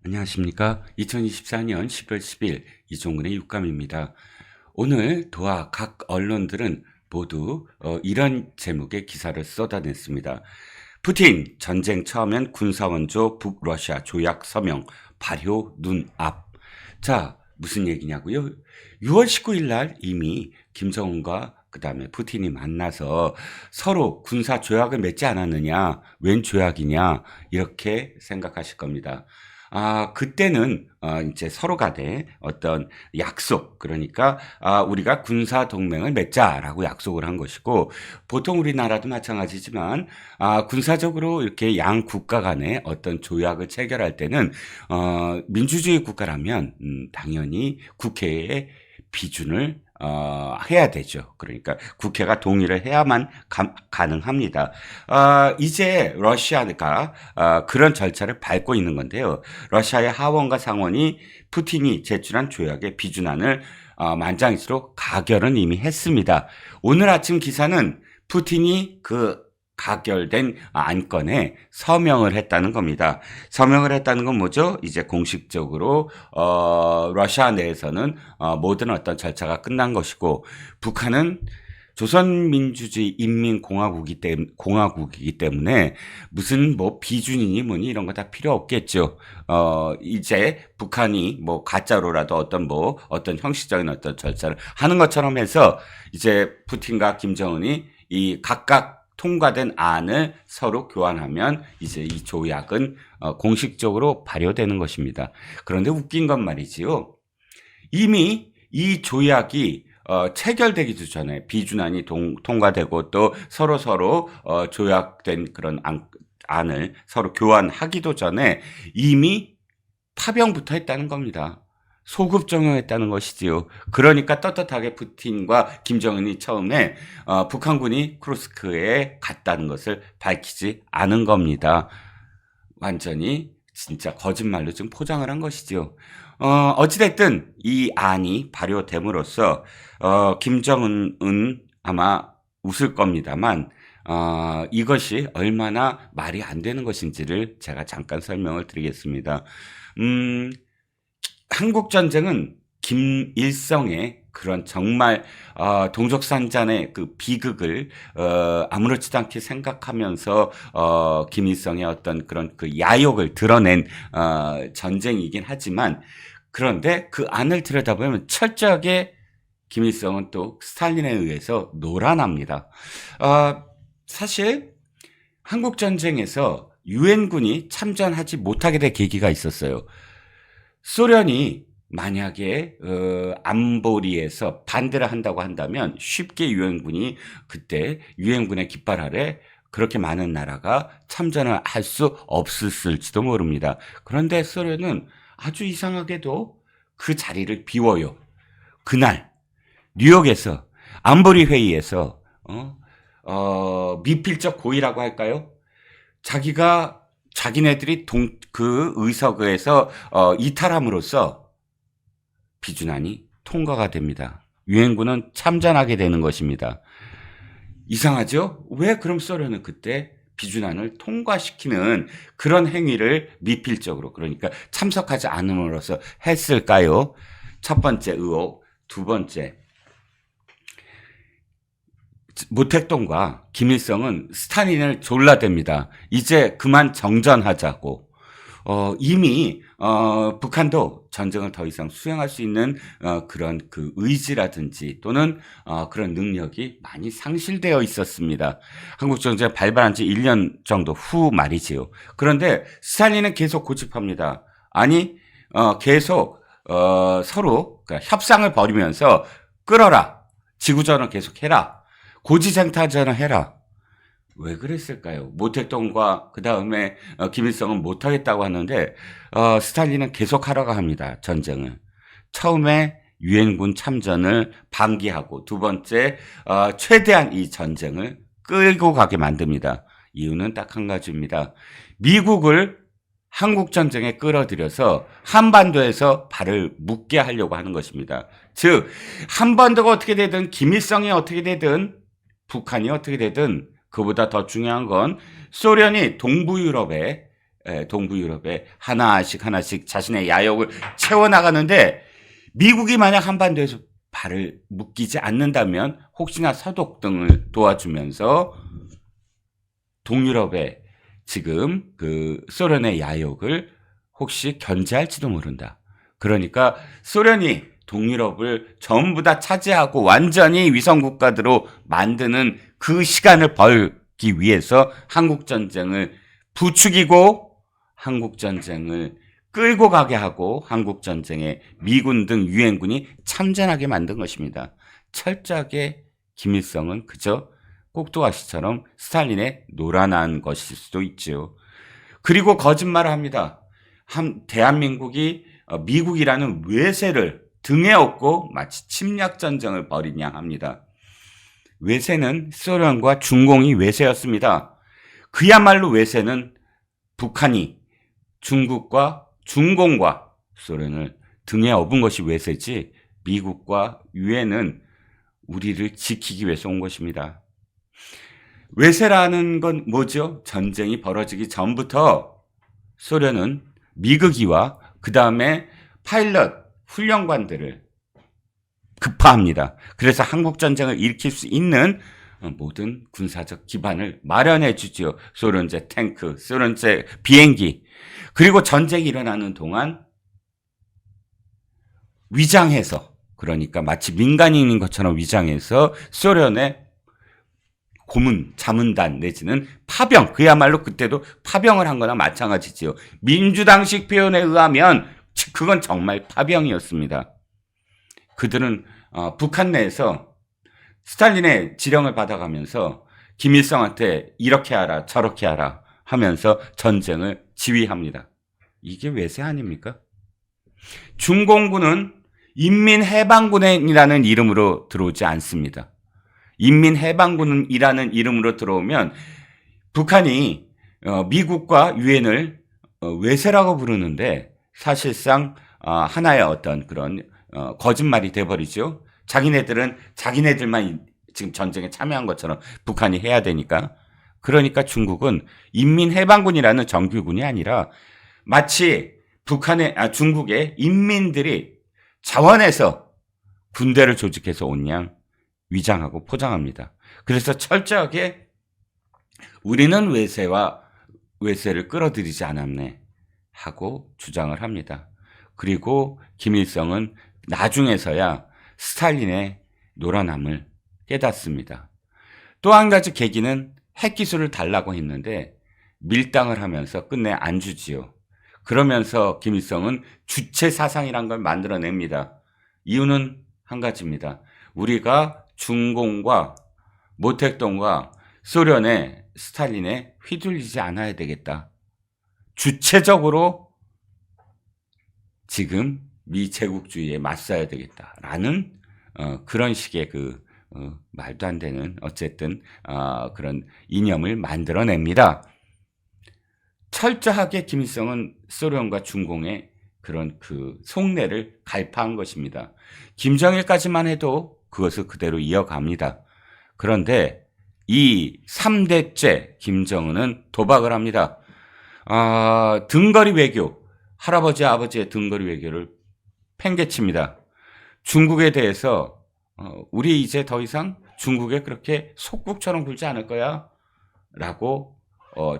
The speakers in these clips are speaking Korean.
안녕하십니까. 2024년 11월 10일 이종근의 육감입니다. 오늘 도하 각 언론들은 모두 이런 제목의 기사를 쏟아냈습니다. 푸틴 전쟁 처음엔 군사원조 북러시아 조약 서명 발효 눈앞. 자, 무슨 얘기냐고요? 6월 19일 날 이미 김정은과 그다음에 푸틴이 만나서 서로 군사 조약을 맺지 않았느냐, 웬 조약이냐 이렇게 생각하실 겁니다. 그때는 이제 서로 간에 어떤 약속, 그러니까 우리가 군사 동맹을 맺자라고 약속을 한 것이고, 보통 우리나라도 마찬가지지만 군사적으로 이렇게 양 국가 간에 어떤 조약을 체결할 때는 민주주의 국가라면 당연히 국회에 비준을 해야 되죠. 그러니까 국회가 동의를 해야만 가능합니다. 이제 러시아가 그런 절차를 밟고 있는 건데요. 러시아의 하원과 상원이 푸틴이 제출한 조약의 비준안을 만장일치로 가결은 이미 했습니다. 오늘 아침 기사는 푸틴이 그 가결된 안건에 서명을 했다는 겁니다. 서명을 했다는 건 뭐죠? 이제 공식적으로 러시아 내에서는 모든 어떤 절차가 끝난 것이고, 북한은 조선민주주의 인민공화국이기 때문에 무슨 뭐 비준이니 뭐니 이런 거 다 필요 없겠죠. 이제 북한이 뭐 가짜로라도 어떤 형식적인 어떤 절차를 하는 것처럼 해서 이제 푸틴과 김정은이 이 각각 통과된 안을 서로 교환하면 이제 이 조약은 공식적으로 발효되는 것입니다. 그런데 웃긴 건 말이지요. 이미 이 조약이 체결되기도 전에 비준안이 통과되고 또 서로 조약된 그런 안을 서로 교환하기도 전에 이미 파병부터 했다는 겁니다. 소급 정형했다는 것이지요. 그러니까 떳떳하게 푸틴과 김정은이 처음에 북한군이 쿠르스크에 갔다는 것을 밝히지 않은 겁니다. 완전히 진짜 거짓말로 지금 포장을 한 것이지요. 어찌됐든 이 안이 발효됨으로써 김정은은 아마 웃을 겁니다만 이것이 얼마나 말이 안 되는 것인지를 제가 잠깐 설명을 드리겠습니다. 한국 전쟁은 김일성의 그런 정말 동족산잔의 그 비극을 아무렇지도 않게 생각하면서 김일성의 어떤 그런 그 야욕을 드러낸 전쟁이긴 하지만, 그런데 그 안을 들여다보면 철저하게 김일성은 또 스탈린에 의해서 노란합니다. 사실 한국 전쟁에서 유엔군이 참전하지 못하게 된 계기가 있었어요. 소련이 만약에 안보리에서 반대를 한다고 한다면 쉽게 그때 유엔군의 깃발 아래 그렇게 많은 나라가 참전을 할 수 없었을지도 모릅니다. 그런데 소련은 아주 이상하게도 그 자리를 비워요. 그날 뉴욕에서 안보리 회의에서 미필적 고의라고 할까요? 자기네들이 그 의석에서 이탈함으로써 비준안이 통과가 됩니다. 유엔군은 참전하게 되는 것입니다. 이상하죠? 왜 그럼 소련은 그때 비준안을 통과시키는 그런 행위를 미필적으로, 그러니까 참석하지 않음으로써 했을까요? 첫 번째 의혹. 두 번째, 모택동과 김일성은 스탈린을 졸라댑니다. 이제 그만 정전하자고. 이미 북한도 전쟁을 더 이상 수행할 수 있는 그런 그 의지라든지 또는 그런 능력이 많이 상실되어 있었습니다. 한국 전쟁 발발한 지 1년 정도 후 말이지요. 그런데 스탈린은 계속 고집합니다. 아니 계속 서로 그러니까 협상을 벌이면서 끌어라. 지구전을 계속해라. 고지생타전을 해라. 왜 그랬을까요? 모택동과 그 다음에 김일성은 못하겠다고 하는데 스탈린은 계속하라고 합니다. 전쟁을. 처음에 유엔군 참전을 방기하고, 두 번째 최대한 이 전쟁을 끌고 가게 만듭니다. 이유는 딱 한 가지입니다. 미국을 한국 전쟁에 끌어들여서 한반도에서 발을 묶게 하려고 하는 것입니다. 즉 한반도가 어떻게 되든, 김일성이 어떻게 되든, 북한이 어떻게 되든, 그보다 더 중요한 건 소련이 동부 유럽에 동부 유럽에 하나씩 하나씩 자신의 야욕을 채워나가는데 미국이 만약 한반도에서 발을 묶이지 않는다면 혹시나 서독 등을 도와주면서 동유럽의 지금 그 소련의 야욕을 혹시 견제할지도 모른다. 그러니까 소련이 동유럽을 전부 다 차지하고 완전히 위성국가로 만드는 그 시간을 벌기 위해서 한국전쟁을 부추기고 한국전쟁을 끌고 가게 하고 한국전쟁에 미군 등 유엔군이 참전하게 만든 것입니다. 철저하게 김일성은 그저 꼭두각시처럼 스탈린의 노란한 것일 수도 있죠. 그리고 거짓말을 합니다. 대한민국이 미국이라는 외세를 등에 업고 마치 침략전쟁을 벌이냐 합니다. 외세는 소련과 중공이 외세였습니다. 그야말로 외세는 북한이 중국과 중공과 소련을 등에 업은 것이 외세지 미국과 유엔은 우리를 지키기 위해서 온 것입니다. 외세라는 건 뭐죠? 전쟁이 벌어지기 전부터 소련은 미국이와 그 다음에 파일럿 훈련관들을 급파합니다. 그래서 한국전쟁을 일으킬 수 있는 모든 군사적 기반을 마련해 주지요. 소련제 탱크, 소련제 비행기. 그리고 전쟁이 일어나는 동안 위장해서, 그러니까 마치 민간인인 것처럼 위장해서 소련의 고문, 자문단 내지는 파병, 그야말로 그때도 파병을 한 거나 마찬가지지요. 민주당식 표현에 의하면 그건 정말 파병이었습니다. 그들은 북한 내에서 스탈린의 지령을 받아가면서 김일성한테 이렇게 하라 저렇게 하라 하면서 전쟁을 지휘합니다. 이게 외세 아닙니까? 중공군은 인민해방군이라는 이름으로 들어오지 않습니다. 인민해방군이라는 이름으로 들어오면 북한이 미국과 유엔을 외세라고 부르는데 사실상 하나의 어떤 그런 거짓말이 돼버리죠. 자기네들은 자기네들만 지금 전쟁에 참여한 것처럼 북한이 해야 되니까. 그러니까 중국은 인민해방군이라는 정규군이 아니라 마치 중국의 인민들이 자원해서 군대를 조직해서 온 양 위장하고 포장합니다. 그래서 철저하게 우리는 외세를 끌어들이지 않았네 하고 주장을 합니다. 그리고 김일성은 나중에서야 스탈린의 노란함을 깨닫습니다. 또 한 가지 계기는 핵기술을 달라고 했는데 밀당을 하면서 끝내 안 주지요. 그러면서 김일성은 주체사상이란 걸 만들어냅니다. 이유는 한 가지입니다. 우리가 중공과 모택동과 소련의 스탈린에 휘둘리지 않아야 되겠다. 주체적으로 지금 미 제국주의에 맞서야 되겠다라는 그런 식의 말도 안 되는 어쨌든 그런 이념을 만들어냅니다. 철저하게 김일성은 소련과 중공의 그런 속내를 갈파한 것입니다. 김정일까지만 해도 그것을 그대로 이어갑니다. 그런데 이 3대째 김정은은 도박을 합니다. 등거리 외교, 할아버지 아버지의 등거리 외교를 팽개칩니다. 중국에 대해서 우리 이제 더 이상 중국에 그렇게 속국처럼 굴지 않을 거야 라고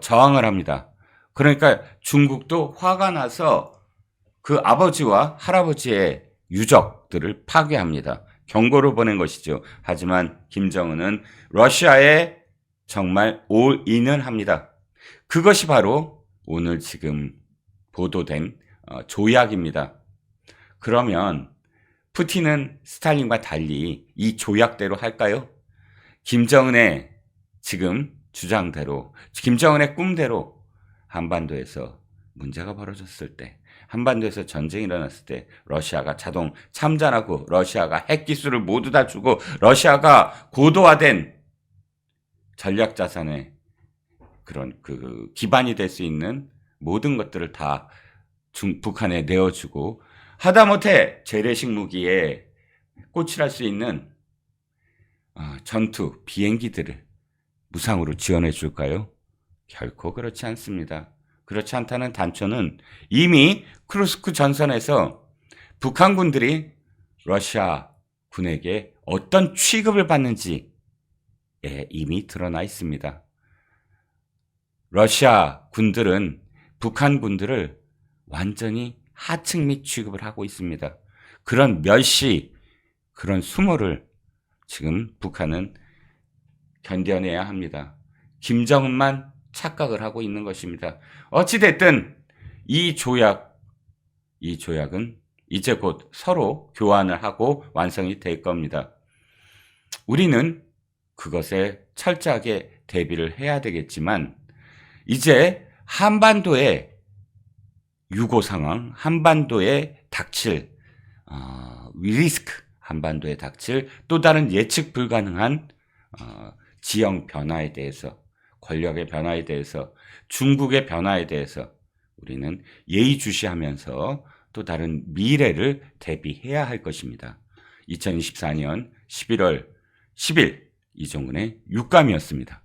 저항을 합니다. 그러니까 중국도 화가 나서 그 아버지와 할아버지의 유적들을 파괴합니다. 경고를 보낸 것이죠. 하지만 김정은은 러시아에 정말 올인을 합니다. 그것이 바로 오늘 지금 보도된 조약입니다. 그러면 푸틴은 스탈린과 달리 이 조약대로 할까요? 김정은의 지금 주장대로, 김정은의 꿈대로 한반도에서 문제가 벌어졌을 때, 한반도에서 전쟁이 일어났을 때 러시아가 자동 참전하고 러시아가 핵기술을 모두 다 주고 러시아가 고도화된 전략자산의 그런 기반이 될 수 있는 모든 것들을 다 북한에 내어주고 하다못해 재래식 무기에 꽃이랄 수 있는 전투 비행기들을 무상으로 지원해 줄까요? 결코 그렇지 않습니다. 그렇지 않다는 단초는 이미 쿠르스크 전선에서 북한군들이 러시아 군에게 어떤 취급을 받는지에 이미 드러나 있습니다. 러시아 군들은 북한 군들을 완전히 하층 및 취급을 하고 있습니다. 그런 멸시, 그런 수모를 지금 북한은 견뎌내야 합니다. 김정은만 착각을 하고 있는 것입니다. 어찌됐든 이 조약은 이제 곧 서로 교환을 하고 완성이 될 겁니다. 우리는 그것에 철저하게 대비를 해야 되겠지만 이제 한반도의 유고 상황, 한반도에 닥칠 리스크, 한반도에 닥칠 또 다른 예측 불가능한 지형 변화에 대해서, 권력의 변화에 대해서, 중국의 변화에 대해서 우리는 예의주시하면서 또 다른 미래를 대비해야 할 것입니다. 2024년 11월 10일 이종근의 육감이었습니다.